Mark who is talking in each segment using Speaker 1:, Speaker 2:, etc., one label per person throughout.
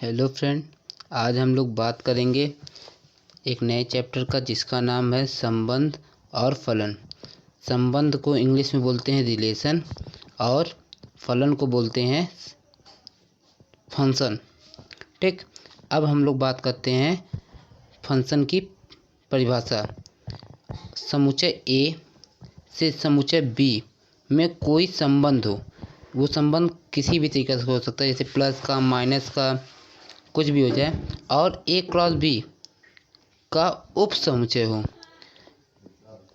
Speaker 1: Hello friend, आज हम लोग बात करेंगे एक नए चैप्टर का जिसका नाम है संबंध और फलन। संबंध को इंग्लिश में बोलते हैं रिलेशन और फलन को बोलते हैं फंक्शन। ठीक, अब हम लोग बात करते हैं फंक्शन की परिभाषा। समुच्चय ए से समुच्चय बी में कोई संबंध हो, वो संबंध किसी भी तरीके से हो सकता है, जैसे प्लस का, माइनस का, कुछ भी हो जाए, और ए क्रॉस बी का उप समुच्चय हो।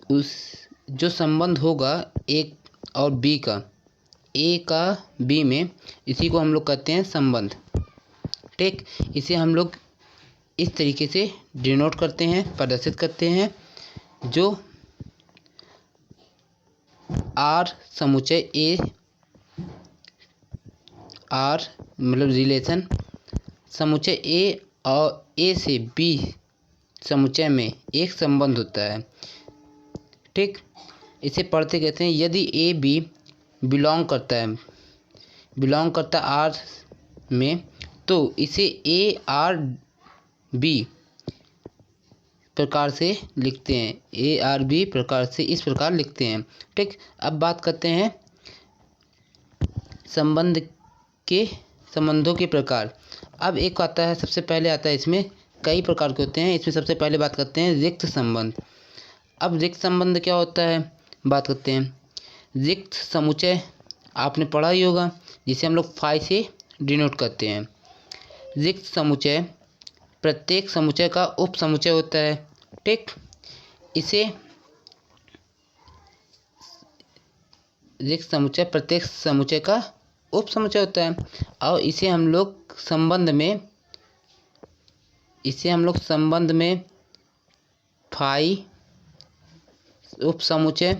Speaker 1: उस जो संबंध होगा ए और बी का, ए का बी में, इसी को हम लोग कहते हैं संबंध। ठीक, इसे हम लोग इस तरीके से डिनोट करते हैं, प्रदर्शित करते हैं, जो आर समुच्चय ए, आर मतलब रिलेशन समुच्चय ए और ए से बी समुच्चय में एक संबंध होता है। ठीक, इसे पढ़ते कहते हैं यदि ए बी बिलोंग करता आर में, तो इसे ए आर बी प्रकार से लिखते हैं, ए आर बी प्रकार से इस प्रकार लिखते हैं। ठीक, अब बात करते हैं संबंधों के प्रकार। अब एक आता है, सबसे पहले आता है, इसमें कई प्रकार के होते हैं। इसमें सबसे पहले बात करते हैं रिक्त संबंध। अब रिक्त संबंध क्या होता है, बात करते हैं। रिक्त समुच्चय आपने पढ़ा ही होगा, जिसे हम लोग फाई से डिनोट करते हैं। रिक्त समुच्चय प्रत्येक समुच्चय का उप समुच्चय होता है। ठीक, इसे रिक्त समुच्चय प्रत्येक समुच्चय का उप समुच्चय होता है, और इसे हम लोग संबंध में फाई उप समुच्चय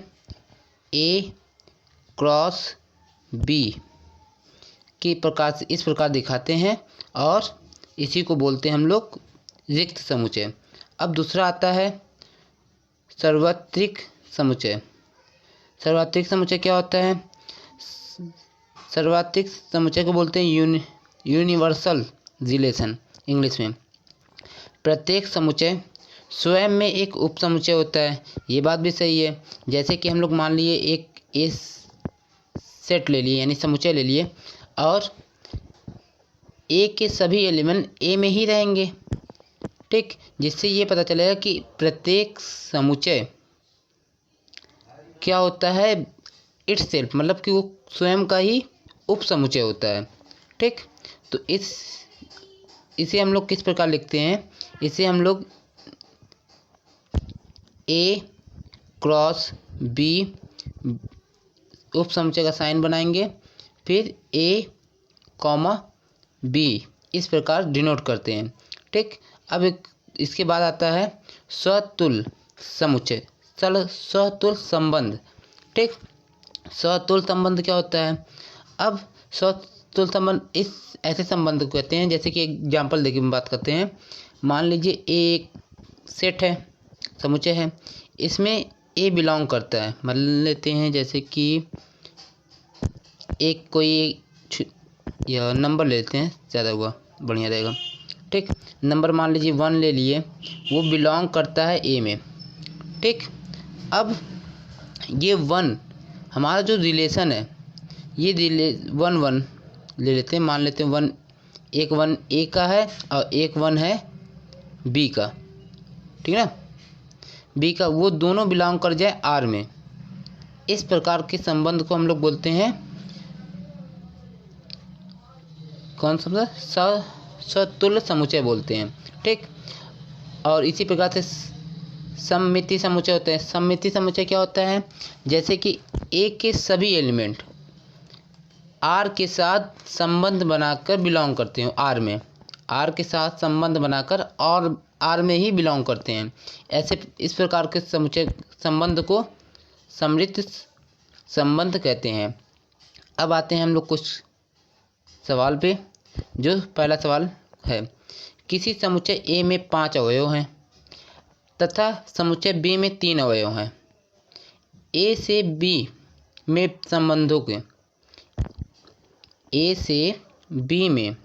Speaker 1: ए क्रॉस बी के प्रकार से इस प्रकार दिखाते हैं, और इसी को बोलते हैं हम लोग रिक्त समुच्चय। अब दूसरा आता है सार्वत्रिक समुच्चय। सार्वत्रिक समुच्चय क्या होता है? सार्वत्रिक समुच्चय को बोलते हैं यूनिवर्सल रिलेशन इंग्लिश में। प्रत्येक समुच्चय स्वयं में एक उप समुच्चय होता है। ये बात भी सही है। जैसे कि हम लोग मान लिए एक ए सेट ले लिए, यानी समुच्चय ले लिए, और ए के सभी एलिमेंट ए में ही रहेंगे। ठीक, जिससे ये पता चलेगा कि प्रत्येक समुच्चय क्या होता है, इट्स सेल्फ, मतलब कि वो स्वयं का ही उप समुच्चय होता है। ठीक, तो इसे हम लोग किस प्रकार लिखते हैं? इसे हम लोग ए क्रॉस बी उप समुच्चय का साइन बनाएंगे, फिर ए कॉमा बी इस प्रकार डिनोट करते हैं। ठीक, अब इसके बाद आता है स्वतुल्य समुच्चय, स्वतुल्य संबंध। ठीक, स्वतुल्य संबंध क्या होता है? अब स्वतुल्य संबंध इस ऐसे संबंध को कहते हैं, जैसे कि एग्जाम्पल देके बात करते हैं। मान लीजिए एक सेट है, समुच्चय है, इसमें ए बिलोंग करता है। मान लेते हैं जैसे कि एक कोई या नंबर ले लेते हैं, ज़्यादा हुआ बढ़िया रहेगा। ठीक, नंबर मान लीजिए 1 ले लिए, वो बिलोंग करता है ए में। ठीक, अब ये 1 हमारा जो रिलेशन है, ये 1 ले लेते हैं। मान लेते हैं 1 ए का है और एक 1 है बी का। ठीक है ना, बी का, वो दोनों बिलोंग कर जाए आर में। इस प्रकार के संबंध को हम लोग बोलते हैं कौन सा? स्वतुल्य समुच्चय बोलते हैं। ठीक, और इसी प्रकार से सममिति समुच्चय होते हैं। सममिति समुच्चय क्या होता है? जैसे कि ए के सभी एलिमेंट आर के साथ संबंध बनाकर बिलोंग करते हैं आर में, आर के साथ संबंध बनाकर और आर में ही बिलोंग करते हैं। ऐसे इस प्रकार के समुच्चय संबंध को सममित संबंध कहते हैं। अब आते हैं हम लोग कुछ सवाल पे। जो पहला सवाल है, किसी समुच्चय ए में 5 अवयव हैं तथा समुच्चय बी में 3 अवयव हैं। ए से बी में संबंधों के, ए से बी में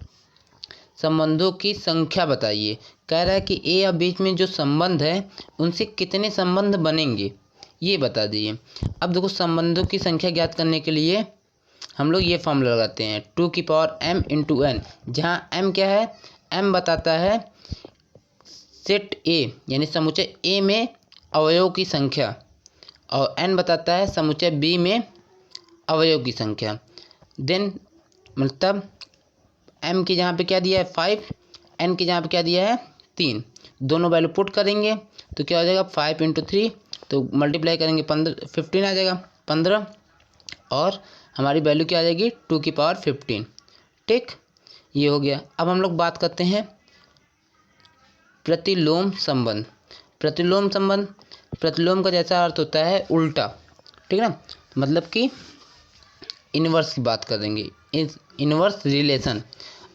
Speaker 1: संबंधों की संख्या बताइए। कह रहा है कि ए और बीच में जो संबंध है उनसे कितने संबंध बनेंगे ये बता दीजिए। अब देखो संबंधों की संख्या ज्ञात करने के लिए हम लोग ये फॉर्मूला लगाते हैं 2 की पावर m इंटू एन, जहाँ m क्या है, m बताता है सेट A यानी समुच्चय A में अवयवों की संख्या और n बताता है समुच्चय B में अवयव की संख्या। देन मतलब m की जहाँ पे क्या दिया है 5, n की जहाँ पे क्या दिया है 3, दोनों वैल्यू पुट करेंगे तो क्या हो जाएगा 5 इंटू 3, तो मल्टीप्लाई करेंगे 15 आ जाएगा 15, और हमारी वैल्यू क्या आ जाएगी 2 की पावर 15। ठीक, ये हो गया। अब हम लोग बात करते हैं प्रतिलोम संबंध। प्रतिलोम संबंध, प्रतिलोम का जैसा अर्थ होता है उल्टा, ठीक है ना, मतलब कि इन्वर्स की बात करेंगे, इन्वर्स रिलेशन।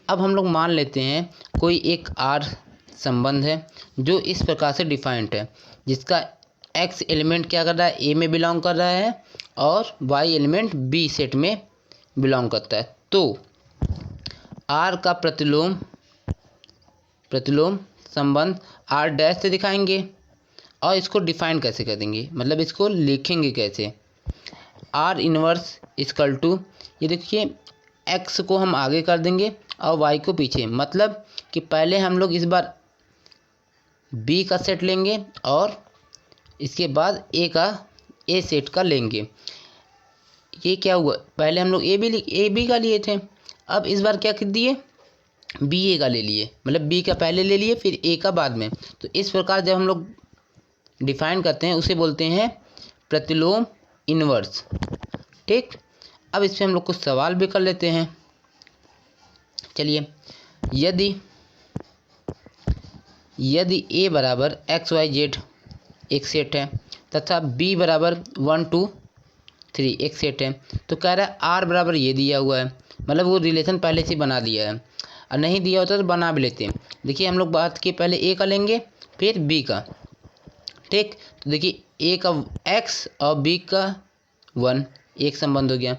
Speaker 1: अब हम लोग मान लेते हैं कोई एक आर संबंध है जो इस प्रकार से डिफाइंड है, जिसका एक्स एलिमेंट क्या कर रहा है ए में बिलोंग कर रहा है और वाई एलिमेंट बी सेट में बिलोंग करता है। तो आर का प्रतिलोम संबंध आर डैश से दिखाएंगे और इसको डिफाइन कैसे करेंगे, मतलब इसको लिखेंगे कैसे। आर इनवर्स इक्वल टू, ये देखिए एक्स को हम आगे कर देंगे और वाई को पीछे, मतलब कि पहले हम लोग इस बार बी का सेट लेंगे और इसके बाद ए सेट का लेंगे। ये क्या हुआ, पहले हम लोग ए बी का लिए थे, अब इस बार क्या कर दिए बी ए का ले लिए, मतलब बी का पहले ले लिए फिर ए का बाद में। तो इस प्रकार जब हम लोग डिफाइन करते हैं उसे बोलते हैं प्रतिलोम इन्वर्स। ठीक, अब इस पर हम लोग कुछ सवाल भी कर लेते हैं। चलिए, यदि ए बराबर एक्स वाई जेड एक सेट है तथा बी बराबर 1 2 3 एक सेट है, तो कह रहा है आर बराबर ये दिया हुआ है, मतलब वो रिलेशन पहले से बना दिया है, और नहीं दिया होता तो बना भी लेते हैं। देखिए हम लोग बात की पहले ए का लेंगे फिर बी का। ठीक, तो देखिए ए का एक्स और बी का 1 एक संबंध हो गया।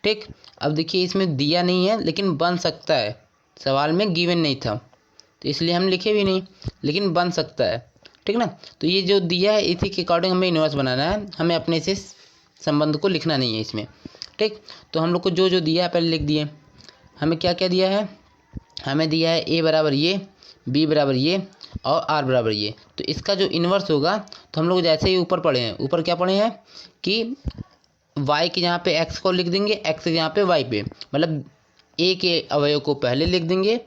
Speaker 1: ठीक, अब देखिए इसमें दिया नहीं है लेकिन बन सकता है, सवाल में गिवन नहीं था तो इसलिए हम लिखे भी नहीं, लेकिन बन सकता है। ठीक ना, तो ये जो दिया है इसी के अकॉर्डिंग हमें इन्वर्स बनाना है, हमें अपने से संबंध को लिखना नहीं है इसमें। ठीक, तो हम लोग को जो जो दिया है पहले लिख दिए। हमें क्या क्या दिया है, हमें दिया है ए बराबर ये, बी बराबर ये और आर बराबर ये। तो इसका जो इन्वर्स होगा, तो हम लोग जैसे ही ऊपर पढ़े हैं, ऊपर क्या पढ़े हैं कि y के यहाँ पे x को लिख देंगे, x के यहाँ पे y पे, मतलब a के अवयव को पहले लिख देंगे,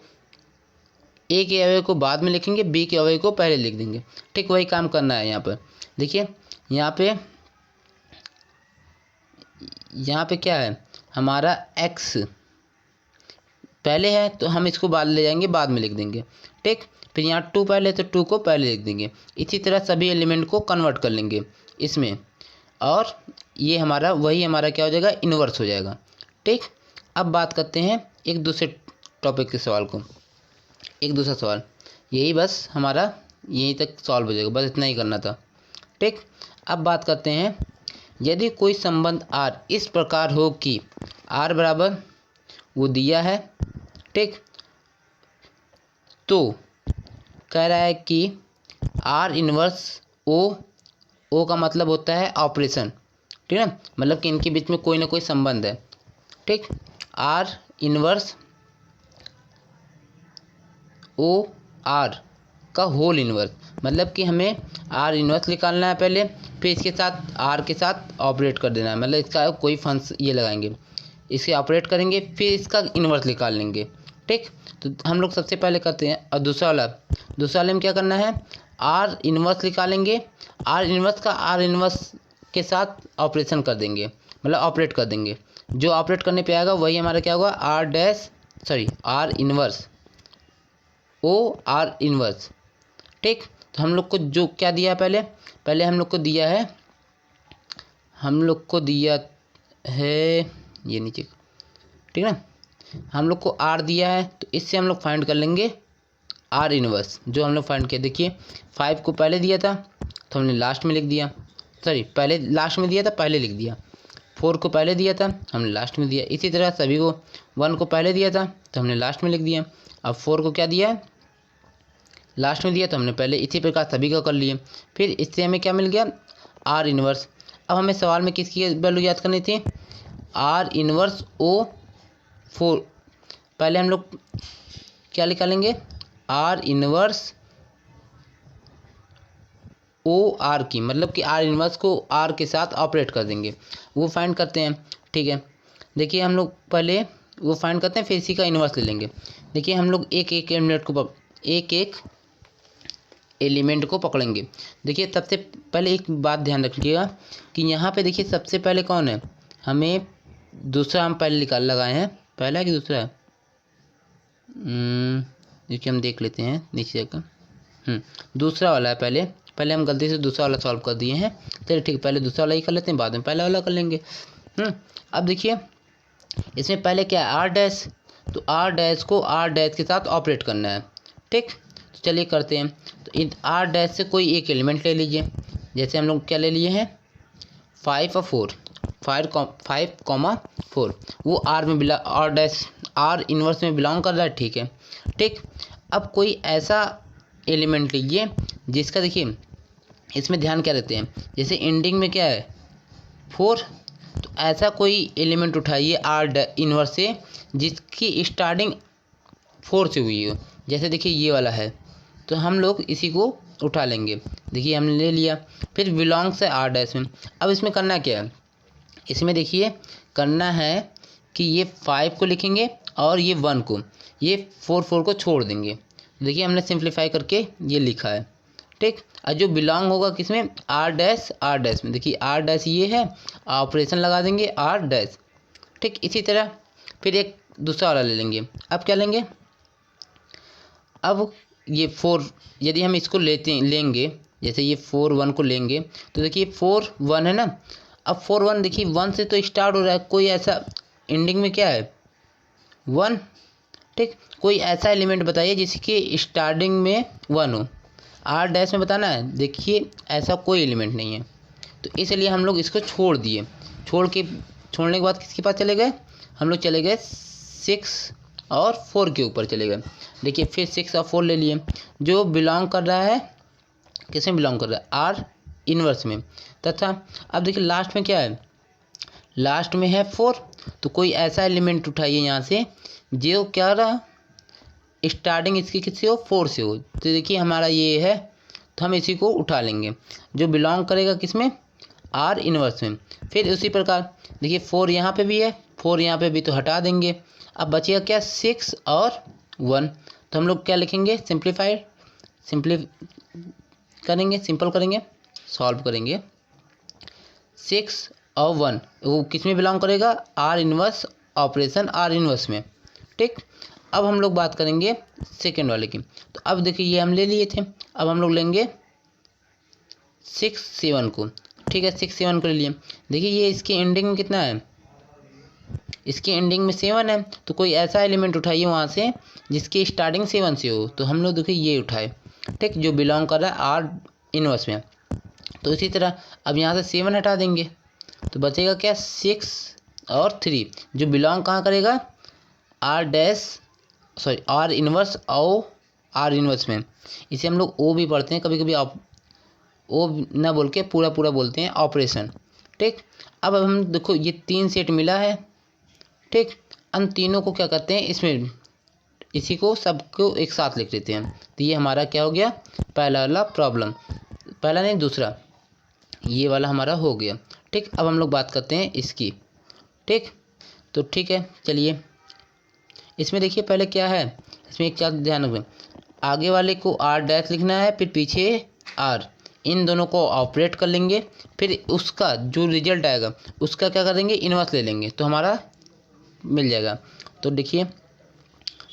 Speaker 1: a के अवयव को बाद में लिखेंगे, b के अवयव को पहले लिख देंगे। ठीक, वही काम करना है यहाँ पर। देखिए यहाँ पे क्या है, हमारा x पहले है तो हम इसको बाद ले जाएंगे, बाद में लिख देंगे। ठीक, फिर यहाँ 2 पहले तो 2 को पहले लिख देंगे। इसी तरह सभी एलिमेंट को कन्वर्ट कर लेंगे इसमें, और ये हमारा क्या हो जाएगा, इन्वर्स हो जाएगा। ठीक, अब बात करते हैं एक दूसरे टॉपिक के सवाल को, एक दूसरा सवाल, यही बस हमारा यहीं तक सॉल्व हो जाएगा, बस इतना ही करना था। ठीक, अब बात करते हैं यदि कोई संबंध R इस प्रकार हो कि R बराबर वो दिया है। ठीक, तो कह रहा है कि R इन्वर्स O का मतलब होता है ऑपरेशन, ठीक है, मतलब कि इनके बीच में कोई ना कोई संबंध है। ठीक, R इन्वर्स OR का होल इन्वर्स, मतलब कि हमें R इन्वर्स निकालना है पहले, फिर इसके साथ R के साथ ऑपरेट कर देना है, मतलब इसका कोई फंक्शन ये लगाएंगे, इसे ऑपरेट करेंगे, फिर इसका इन्वर्स निकाल लेंगे। ठीक, तो हम लोग सबसे पहले करते हैं, और दूसरा वाले में क्या करना है, R इन्वर्स निकालेंगे, R इन्वर्स का R इन्वर्स के साथ ऑपरेशन कर देंगे, मतलब ऑपरेट कर देंगे। जो ऑपरेट करने पे आएगा वही हमारा क्या होगा, R इन्वर्स OR इन्वर्स। ठीक, तो हम लोग को जो क्या दिया है, पहले हम लोग को दिया है ये नीचे, ठीक है ना, हम लोग को R दिया है, तो इससे हम लोग फाइंड कर लेंगे R इन्वर्स, जो हम लोग फाइंड किया। देखिए 5 को पहले दिया था तो हमने लास्ट में लिख दिया, पहले लास्ट में दिया था पहले लिख दिया, 4 को पहले दिया था हमने लास्ट में दिया, इसी तरह सभी को 1 को पहले दिया था तो हमने लास्ट में लिख दिया, अब 4 को क्या दिया है, लास्ट में दिया, तो हमने पहले इसी प्रकार सभी का कर लिए। फिर इससे हमें क्या मिल गया, आर इन्वर्स। अब हमें सवाल में किसकी वैल्यू याद करनी थी, आर इन्वर्स ओ 4। पहले हम लोग क्या निकालेंगे, आर इन्वर्स ओ आर की, मतलब कि आर इन्वर्स को आर के साथ ऑपरेट कर देंगे, वो फाइंड करते हैं। ठीक है, देखिए हम लोग पहले वो फाइंड करते हैं, फिर इसी का इन्वर्स ले लेंगे। देखिए हम लोग एक एक एलिमेंट को पकड़ेंगे। देखिए सबसे पहले एक बात ध्यान रखिएगा कि यहाँ पे देखिए सबसे पहले कौन है, हमें दूसरा हम पहले लगाए हैं, पहला है कि दूसरा है, देखिए हम देख लेते हैं नीचे का, दूसरा वाला है। पहले हम गलती से दूसरा वाला सॉल्व कर दिए हैं। चलिए ठीक, पहले दूसरा वाला ही कर लेते हैं, बाद में पहला वाला कर लेंगे। अब देखिए इसमें पहले क्या है, आर डैश, तो आर डैश को आर डैश के साथ ऑपरेट करना है। ठीक, तो चलिए करते हैं। तो आर डैश से कोई एक एलिमेंट ले लीजिए, जैसे हम लोग क्या ले लिए हैं, 5 और 4, 5,4, वो आर डैश आर इन्वर्स में बिलोंग कर रहा है। ठीक है, ठीक। अब कोई ऐसा एलिमेंट लीजिए जिसका देखिए इसमें ध्यान क्या रहते हैं, जैसे एंडिंग में क्या है 4, तो ऐसा कोई एलिमेंट उठाइए आर इन्वर्स से जिसकी स्टार्टिंग 4 से हुई हो। जैसे देखिए ये वाला है, तो हम लोग इसी को उठा लेंगे। देखिए हमने ले लिया, फिर बिलोंग से आर डैश में। अब इसमें करना क्या है, इसमें देखिए करना है कि ये 5 को लिखेंगे और ये 1 को, ये 4 को छोड़ देंगे। देखिए हमने सिंप्लीफाई करके ये लिखा है। ठीक, और जो बिलोंग होगा किसमें, आर डैश में। देखिए आर डैश ये है, ऑपरेशन लगा देंगे आर डैश। ठीक, इसी तरह फिर एक दूसरा वाला ले लेंगे। अब क्या लेंगे, अब ये 4 यदि हम इसको लेंगे, जैसे ये 4 1 को लेंगे, तो देखिए 4 1 है ना। अब 4 1 देखिए 1 से तो स्टार्ट हो रहा है, कोई ऐसा एंडिंग में क्या है 1। ठीक, कोई ऐसा एलिमेंट बताइए जिसकी स्टार्टिंग में 1 हो, आर डैश में बताना है। देखिए ऐसा कोई एलिमेंट नहीं है, तो इसलिए हम लोग इसको छोड़ दिए। छोड़ने के बाद किसके पास चले गए, हम लोग चले गए 6 और 4 के ऊपर चले गए। देखिए फिर 6 और 4 ले लिए, जो बिलोंग कर रहा है, किस में बिलोंग कर रहा है, आर इन्वर्स में। तथा अब देखिए लास्ट में क्या है, लास्ट में है 4, तो कोई ऐसा एलिमेंट उठाइए यहाँ से जो क्या रहा, स्टार्टिंग इसकी किससे हो, 4 से हो। तो देखिए हमारा ये है, तो हम इसी को उठा लेंगे, जो बिलोंग करेगा किसमें, आर इन्वर्स में। फिर उसी प्रकार देखिए 4 यहाँ पे भी है, 4 यहाँ पे भी, तो हटा देंगे। अब बचेगा क्या, 6 और 1, तो हम लोग क्या लिखेंगे, सिंपल करेंगे, सॉल्व करेंगे। 6 और 1 वो किस में बिलोंग करेगा, R inverse, operation R inverse में। ठीक, अब हम लोग बात करेंगे सेकेंड वाले की। तो अब देखिए ये हम ले लिए थे, अब हम लोग लेंगे 6 7 को। ठीक है, 6 7 को ले लिए। देखिए ये इसकी एंडिंग में कितना है, इसकी एंडिंग में 7 है, तो कोई ऐसा एलिमेंट उठाइए वहाँ से जिसकी स्टार्टिंग 7 से हो। तो हम लोग देखिए ये उठाए, ठीक, जो बिलोंग कर रहा है आर इन्वर्स में। तो इसी तरह अब यहाँ से 7 हटा देंगे, तो बचेगा क्या, 6 और 3, जो बिलोंग कहाँ करेगा, आर इन्वर्स और आर इन्वर्स में। इसे हम लोग ओ भी पढ़ते हैं कभी कभी, आप ओ ना बोल के पूरा बोलते हैं ऑपरेशन। ठीक, अब हम देखो ये 3 सेट मिला है। ठीक, हम तीनों को क्या करते हैं, इसमें इसी को सबको एक साथ लिख लेते हैं। तो ये हमारा क्या हो गया, पहला वाला प्रॉब्लम, पहला नहीं दूसरा, ये वाला हमारा हो गया। ठीक, अब हम लोग बात करते हैं इसकी। ठीक, तो ठीक है, चलिए इसमें देखिए पहले क्या है, इसमें एक चीज़ ध्यान रखें, आगे वाले को आर डैश लिखना है, फिर पीछे आर, इन दोनों को ऑपरेट कर लेंगे, फिर उसका जो रिजल्ट आएगा उसका क्या करेंगे, इन्वर्स ले लेंगे, तो हमारा मिल जाएगा। तो देखिए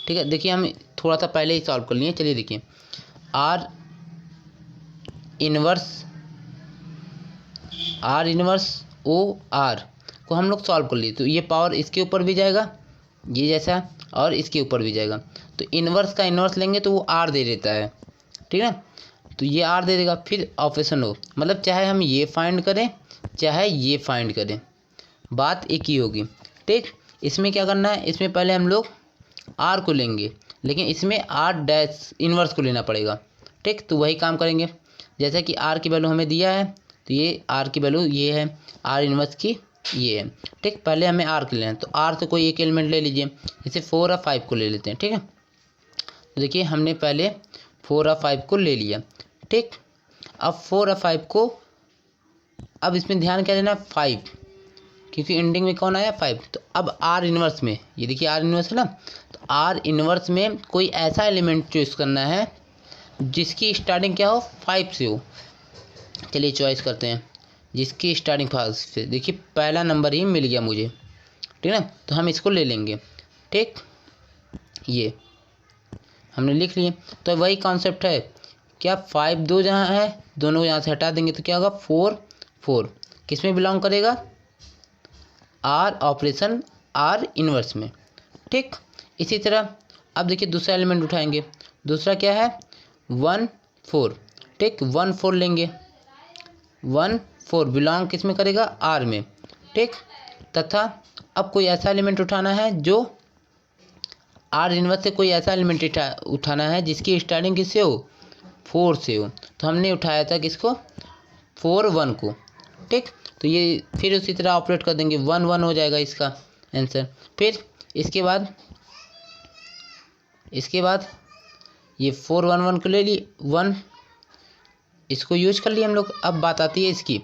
Speaker 1: ठीक है, देखिए हम थोड़ा सा पहले ही सॉल्व कर लिए। चलिए देखिए आर इन्वर्स ओ आर को हम लोग सॉल्व कर लिए, तो ये पावर इसके ऊपर भी जाएगा, ये जैसा, और इसके ऊपर भी जाएगा। तो इन्वर्स का इन्वर्स लेंगे तो वो आर दे देता है, ठीक है, तो ये आर दे देगा। फिर ऑपरेशन हो, मतलब चाहे हम ये फाइंड करें चाहे ये फाइंड करें, बात एक ही होगी। ठीक, इसमें क्या करना है, इसमें पहले हम लोग आर को लेंगे, लेकिन इसमें आर डैश इन्वर्स को लेना पड़ेगा। ठीक, तो वही काम करेंगे। जैसा कि आर की वैल्यू हमें दिया है, तो ये आर की वैल्यू ये है, आर इन्वर्स की ये है। ठीक, पहले हमें आर के लेना है, तो आर से कोई एक एलिमेंट ले लीजिए, जैसे 4 और 5 को ले लेते हैं। ठीक है, तो देखिए हमने पहले 4 और 5 को ले लिया। ठीक, अब 4 और 5 को, अब इसमें ध्यान क्या देना, 5, क्योंकि एंडिंग में कौन आया, 5। तो अब आर इन्वर्स में, ये देखिए आर इन्वर्स है ना, तो आर इन्वर्स में कोई ऐसा एलिमेंट चॉइस करना है जिसकी स्टार्टिंग क्या हो, 5 से हो। चलिए चॉइस करते हैं, जिसकी स्टार्टिंग 5 से। देखिए पहला नंबर ही मिल गया मुझे, ठीक है ना, तो हम इसको ले लेंगे। ठीक, ये हमने लिख लिए। तो वही कॉन्सेप्ट है, क्या 5 2 जहाँ है, दोनों यहाँ से हटा देंगे तो क्या होगा, 4 4 किस में बिलोंग करेगा, आर ऑपरेशन आर इन्वर्स में। ठीक, इसी तरह अब देखिए दूसरा एलिमेंट उठाएंगे, दूसरा क्या है, 1 4। ठीक, 1 4 लेंगे, 1 4 बिलोंग किस में करेगा, आर में। ठीक, तथा अब कोई ऐसा एलिमेंट उठाना है जो आर इन्वर्स से कोई ऐसा एलिमेंट उठाना है जिसकी स्टार्टिंग किससे हो, 4 से हो। तो हमने उठाया था किसको, 4 1 को। ठीक, तो ये फिर उसी तरह ऑपरेट कर देंगे, 1 1 हो जाएगा इसका आंसर। फिर इसके बाद ये 4 1 1 को ले ली, 1 इसको यूज कर लिए हम लोग। अब बात आती है इसकी,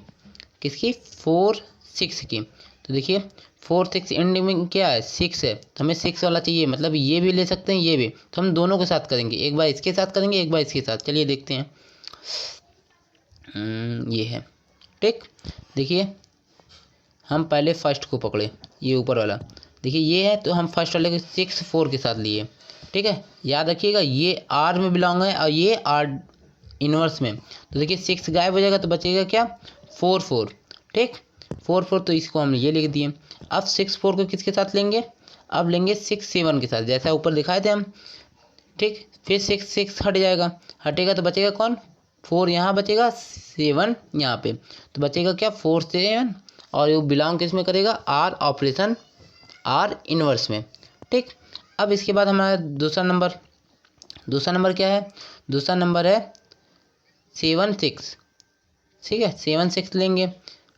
Speaker 1: किसकी, 4 6 की। तो देखिए 4 6 एंडिंग में क्या है, 6 है, तो हमें 6 वाला चाहिए, मतलब ये भी ले सकते हैं ये भी, तो हम दोनों के साथ करेंगे, एक बार इसके साथ करेंगे, एक बार इसके साथ। चलिए देखते हैं, ये है। ठीक, देखिए हम पहले फर्स्ट को पकड़े, ये ऊपर वाला, देखिए ये है, तो हम फर्स्ट वाले को 6 4 के साथ लिए। ठीक है, याद रखिएगा ये आर में बिलोंग है और ये आर इन्वर्स में। तो देखिए 6 गायब हो जाएगा, तो बचेगा क्या, 4 4। ठीक, 4 4, तो इसको हम ये लिख दिए। अब 6 4 को किसके साथ लेंगे, अब लेंगे 6 7 के साथ, जैसा ऊपर दिखाए थे हम। ठीक, फिर 6 6 हट जाएगा, हटेगा तो बचेगा कौन, 4 यहाँ बचेगा, 7 यहाँ पे, तो बचेगा क्या, 4 7, और ये बिलोंग किस में करेगा, आर ऑपरेशन आर इन्वर्स में। ठीक, अब इसके बाद हमारा दूसरा नंबर क्या है, दूसरा नंबर है 7 6। ठीक है, 7 6 लेंगे।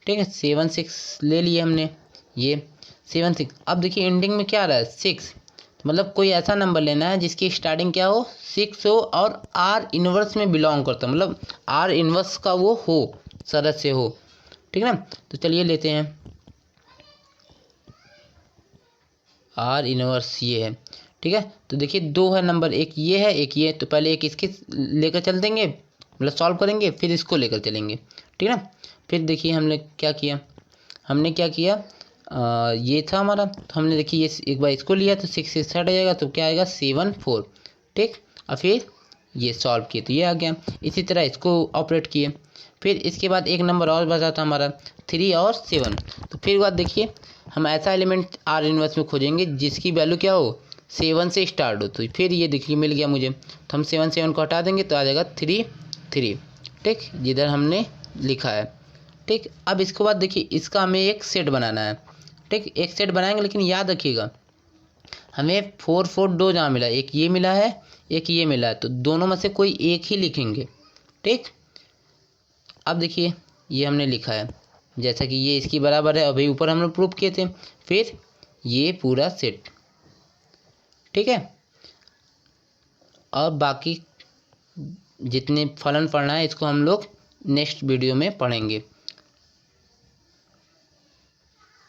Speaker 1: ठीक है, 7 6 ले लिए हमने, ये 7 6। अब देखिए एंडिंग में क्या आ रहा है, 6, तो मतलब कोई ऐसा नंबर लेना है जिसकी स्टार्टिंग क्या हो, 6 हो और आर इन्वर्स में बिलोंग करता हो, मतलब आर इन्वर्स का वो हो, सदस्य हो। ठीक है ना, तो चलिए लेते हैं आर इन्वर्स, ये है। ठीक है, तो देखिए 2 है नंबर, एक ये है एक ये, तो पहले एक इसके लेकर चल देंगे, मतलब सॉल्व करेंगे, फिर इसको लेकर चलेंगे। ठीक है ना, फिर देखिए हमने क्या किया, ये था हमारा, तो हमने देखिए ये एक बार इसको लिया तो 6 से हट जाएगा, तो क्या आएगा, 7 4। ठीक, और फिर ये सॉल्व किए तो ये आ गया। इसी तरह इसको ऑपरेट किए। फिर इसके बाद एक नंबर और बचा था हमारा 3 और 7। तो फिर बात देखिए, हम ऐसा एलिमेंट आर इन्वर्स में खोजेंगे जिसकी वैल्यू क्या हो, 7 से स्टार्ट हो। तो फिर ये देखिए मिल गया मुझे, तो हम 7 7 को हटा देंगे तो आ जाएगा 3 3। ठीक, जिधर हमने लिखा है। ठीक, अब इसके बाद देखिए इसका हमें एक सेट बनाना है। ठीक, एक सेट बनाएंगे, लेकिन याद रखिएगा हमें 4 4 2 जहाँ मिला, एक ये मिला है एक ये मिला है, तो दोनों में से कोई एक ही लिखेंगे। ठीक, अब देखिए ये हमने लिखा है, जैसा कि ये इसकी बराबर है, अभी ऊपर हम लोग प्रूफ किए थे। फिर ये पूरा सेट। ठीक है, और बाकी जितने फलन पढ़ना है इसको हम लोग नेक्स्ट वीडियो में पढ़ेंगे।